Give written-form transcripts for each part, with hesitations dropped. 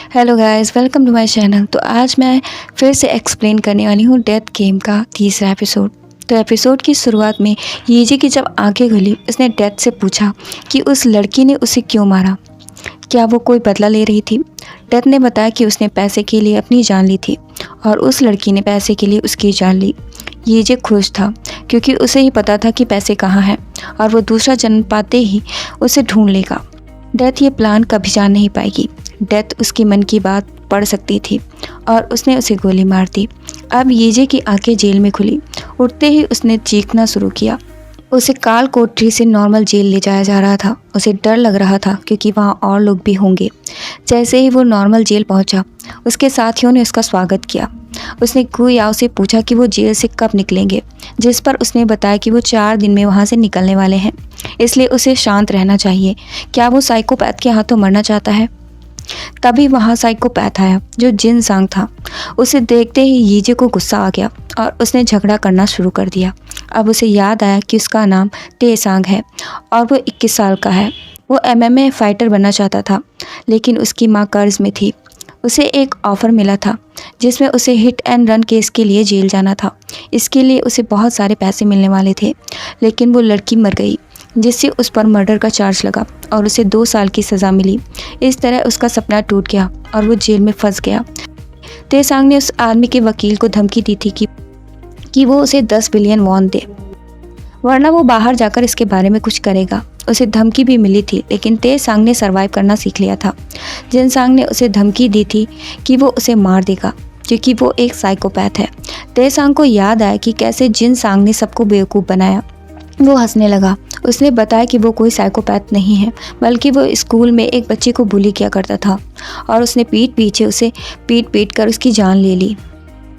Hello guys, welcome to my channel. तो आज मैं फिर से एक्सप्लेन करने वाली हूँ डेथ गेम का तीसरा एपिसोड। तो एपिसोड की शुरुआत में यीजी की जब आंखें खुली, उसने डेथ से पूछा कि उस लड़की ने उसे क्यों मारा, क्या वो कोई बदला ले रही थी। डेथ ने बताया कि उसने पैसे के लिए अपनी जान ली थी और उस लड़की ने पैसे के लिए उसकी जान ली। यीजी खुश था क्योंकि उसे ही पता था कि पैसे कहाँ हैं और वो दूसरा जन्म पाते ही उसे ढूंढ लेगा। डेथ ये प्लान कभी जान नहीं पाएगी। डेथ उसकी मन की बात पढ़ सकती थी और उसने उसे गोली मार दी। अब येजे की आंखें जेल में खुली। उठते ही उसने चीखना शुरू किया। उसे काल कोठरी से नॉर्मल जेल ले जाया जा रहा था। उसे डर लग रहा था क्योंकि वहाँ और लोग भी होंगे। जैसे ही वो नॉर्मल जेल पहुंचा, उसके साथियों ने उसका स्वागत किया। उसने गु याओ से पूछा कि वो जेल से कब निकलेंगे, जिस पर उसने बताया कि वो 4 दिन में वहाँ से निकलने वाले हैं, इसलिए उसे शांत रहना चाहिए। क्या वो साइकोपैथ के हाथों मरना चाहता है? तभी वहाँ साइकोपैथ आया जो जिन सांग था। उसे देखते ही यीजे को गुस्सा आ गया और उसने झगड़ा करना शुरू कर दिया। अब उसे याद आया कि उसका नाम ते सांग है और वो 21 साल का है। वो एमएमए फाइटर बनना चाहता था, लेकिन उसकी माँ कर्ज में थी। उसे एक ऑफ़र मिला था जिसमें उसे हिट एंड रन केस के लिए जेल जाना था। इसके लिए उसे बहुत सारे पैसे मिलने वाले थे, लेकिन वो लड़की मर गई, जिससे उस पर मर्डर का चार्ज लगा और उसे 2 साल की सज़ा मिली। इस तरह उसका सपना टूट गया और वो जेल में फंस गया। तेसांग ने उस आदमी के वकील को धमकी दी थी कि वो उसे 10 बिलियन वॉन दे, वरना वो बाहर जाकर इसके बारे में कुछ करेगा। उसे धमकी भी मिली थी, लेकिन तेसांग ने सर्वाइव करना सीख लिया था। जिनसांग ने उसे धमकी दी थी कि वो उसे मार देगा क्योंकि वो एक साइकोपैथ है। तेसांग को याद आया कि कैसे जिनसांग ने सबको बेवकूफ़ बनाया। वो हंसने लगा। उसने बताया कि वो कोई साइकोपैथ नहीं है, बल्कि वो स्कूल में एक बच्चे को बुली किया करता था और उसने पीठ पीछे उसे पीट कर उसकी जान ले ली।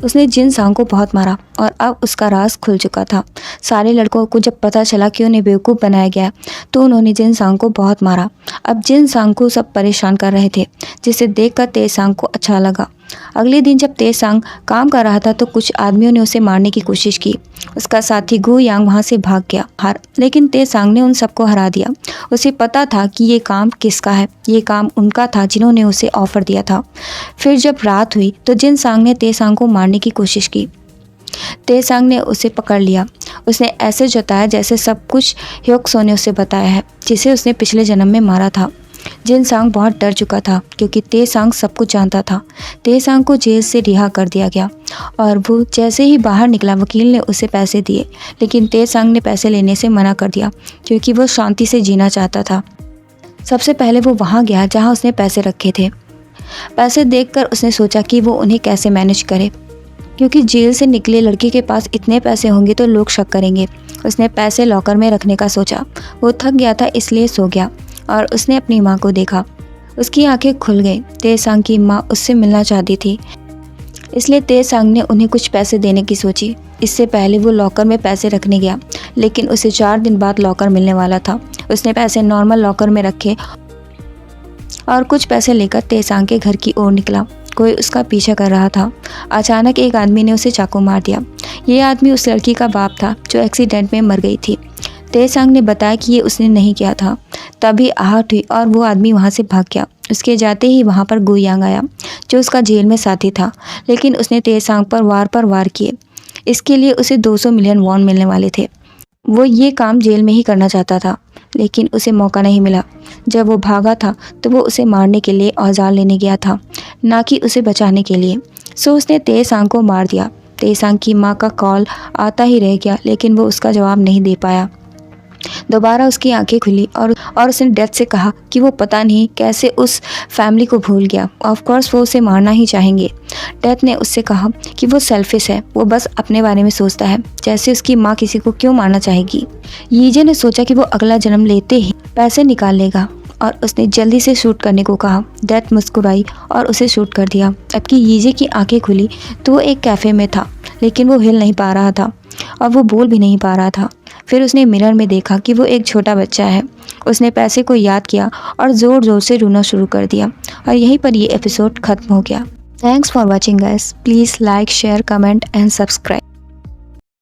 उसने जिन सांग को बहुत मारा और अब उसका राज खुल चुका था। सारे लड़कों को जब पता चला कि उन्हें बेवकूफ़ बनाया गया, तो उन्होंने जिन सांग को बहुत मारा। अब जिन सांग को सब परेशान कर रहे थे, जिसे देखकर तेसांग को अच्छा लगा। अगले दिन जब तेसांग काम कर रहा था तो कुछ आदमियों ने उसे मारने की कोशिश की। उसका साथी गु यांग वहाँ से भाग गया, लेकिन तेसांग ने उन सबको हरा दिया। उसे पता था कि ये काम किसका है। ये काम उनका था जिन्होंने उसे ऑफ़र दिया था। फिर जब रात हुई तो जिन सांग ने तेसांग को मारने की कोशिश की। तेसांग ने उसे पकड़ लिया। उसने ऐसे जताया जैसे सब कुछ ह्योक्सो ने उसे बताया है, जिसे उसने पिछले जन्म में मारा था। जिन सांग बहुत डर चुका था क्योंकि तेसांग सब कुछ जानता था। तेसांग को जेल से रिहा कर दिया गया और वो जैसे ही बाहर निकला, वकील ने उसे पैसे दिए, लेकिन तेसांग ने पैसे लेने से मना कर दिया क्योंकि वो शांति से जीना चाहता था। सबसे पहले वो वहाँ गया जहाँ उसने पैसे रखे थे। पैसे देखकर उसने सोचा कि वो उन्हें कैसे मैनेज करे, क्योंकि जेल से निकले लड़के के पास इतने पैसे होंगे तो लोग शक करेंगे। उसने पैसे लॉकर में रखने का सोचा। वो थक गया था इसलिए सो गया और उसने अपनी माँ को देखा। उसकी आंखें खुल गई। तेसांग की माँ उससे मिलना चाहती थी, इसलिए तेसांग ने उन्हें कुछ पैसे देने की सोची। इससे पहले वो लॉकर में पैसे रखने गया, लेकिन उसे 4 दिन बाद लॉकर मिलने वाला था। उसने पैसे नॉर्मल लॉकर में रखे और कुछ पैसे लेकर तेसांग के घर की ओर निकला। कोई उसका पीछा कर रहा था। अचानक एक आदमी ने उसे चाकू मार दिया। ये आदमी उस लड़की का बाप था जो एक्सीडेंट में मर गई थी। तेसांग ने बताया कि ये उसने नहीं किया था। तभी आहट हुई और वो आदमी वहाँ से भाग गया। उसके जाते ही वहाँ पर गु यांग आया, जो उसका जेल में साथी था, लेकिन उसने तेसांग पर वार किए। इसके लिए उसे 200 मिलियन वॉन मिलने वाले थे। वो ये काम जेल में ही करना चाहता था, लेकिन उसे मौका नहीं मिला। जब वो भागा था तो वो उसे मारने के लिए औजार लेने गया था, ना कि उसे बचाने के लिए। सो उसने तेसांग को मार दिया। तेसांग की माँ का कॉल आता ही रह गया, लेकिन वो उसका जवाब नहीं दे पाया। दोबारा उसकी आंखें खुली और उसने डेथ से कहा कि वो पता नहीं कैसे उस फैमिली को भूल गया। ऑफ कोर्स वो उसे मारना ही चाहेंगे। डेथ ने उससे कहा कि वो सेल्फिश है, वो बस अपने बारे में सोचता है, जैसे उसकी माँ किसी को क्यों मारना चाहेगी। यीजे ने सोचा कि वो अगला जन्म लेते ही पैसे निकाल लेगा और उसने जल्दी से शूट करने को कहा। डेथ मुस्कुराई और उसे शूट कर दिया। जबकि यीजे की आंखें खुली तो वो एक कैफ़े में था, लेकिन वो हिल नहीं पा रहा था और वो बोल भी नहीं पा रहा था। फिर उसने मिरर में देखा कि वो एक छोटा बच्चा है। उसने पैसे को याद किया और ज़ोर ज़ोर से रोना शुरू कर दिया और यहीं पर ये एपिसोड ख़त्म हो गया। Thanks for watching guys. Please like, share, comment and subscribe.